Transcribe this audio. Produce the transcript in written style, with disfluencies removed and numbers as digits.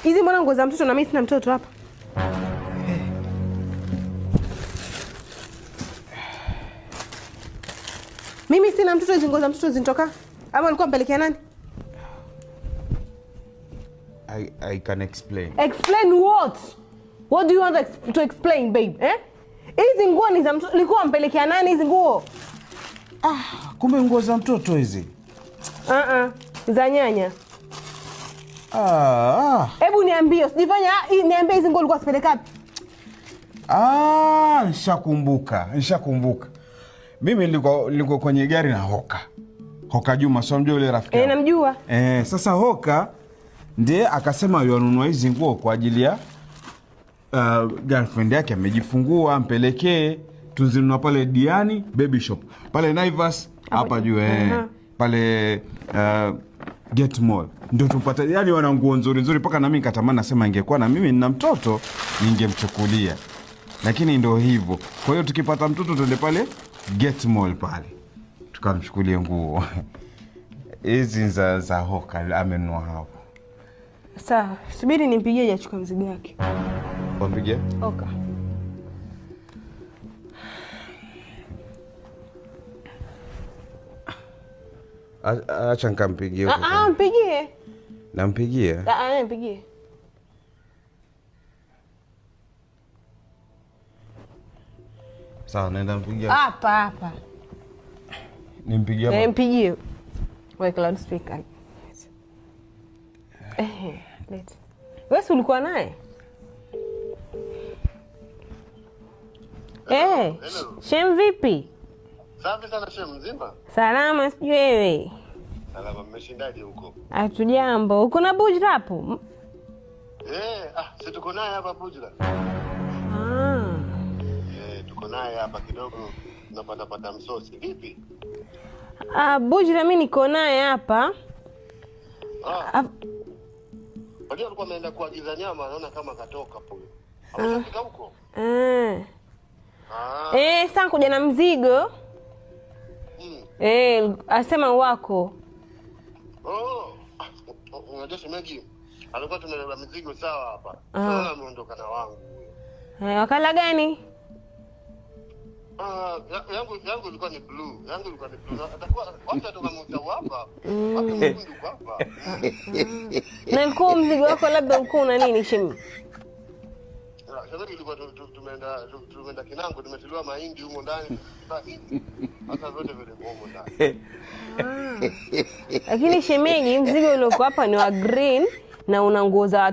Hizi mbona nguo za mtoto na mimi sina mtoto hapa? Mimi sina mtoto, hizi nguo za mtoto zinitoka? Ama alikuwa mpelekea nani? I can explain. Explain what? What do you want to explain, babe? Hizi nguo ni za mtoto, alikuwa mpelekea nani hizi nguo? Kumbe nguo za mtoto hizi. Za nyanya. Hebu niambie, usijifanya niambie hizi nguo ulikuwa usipeleka wapi? Nishakumbuka. Mimi nilikuwa kwenye gari na Hoka Juma, sio mjua yule rafiki yangu. Namjua. Sasa Hoka ndiye akasema yanunua hizi nguo kwa ajili ya girlfriend yake amejifungua, ampelekee. Tuzinunua pale Diani Baby Shop. Pale Naivas hapa juu pale Get Mall. Ndio tupata, yani wana nguo nzuri mpaka na mimi nikatamani, nasema ingekuwa na mimi nina mtoto ningemchukulia. Lakini ndio hivyo. Kwa hiyo tukipata mtoto tuende pale Get Mall pale, tukamchukulie nguo. Hizi za Hoka amenunua hapo. Sawa, subiri nimpigie je achukue mzigo wake. Wampigie? Hoka. Acha nikampigie huko. Mpigie. Nampigie? Mpigie. Sawa, naenda mpigie. Hapa. Nimpigie hapa. Mpigie. Weka loudspeaker. Leta. Wewe ulikuwa naye? Shem vipi? Safi sana Shem, mzima? Salama, sijui wewe. Salama, mmeshindaje huko? Hatujambo. Uko na Bujra hapo? Si tuko naye hapa Bujra. Tuko naye hapa kidogo tunapata msosi. Vipi? Bujra mimi niko naye hapa. Wajua alikuwa ameenda kuagiza nyama, naona kama katoka hapo. Amefika huko? Sasa kuja na mzigo. Asema wako. Unajua shemeji, alikuwa tumebeba mizigo sawa hapa. Naona ameondoka na wangu. Wakala gani? Yangu ilikuwa ni blue. Atakuwa wacha toka mtao hapa. Wapi mkundu hapa. Na mkuu mzigo wako labda mkuu na nini Shemi? Sasa tulikuwa tumeenda Kinango, tumetiliwa mahindi humo ndani. Hata vyote vile humo ndani. Lakini shemeji, mzigo uliokuwa hapa ni wa green na una nguo za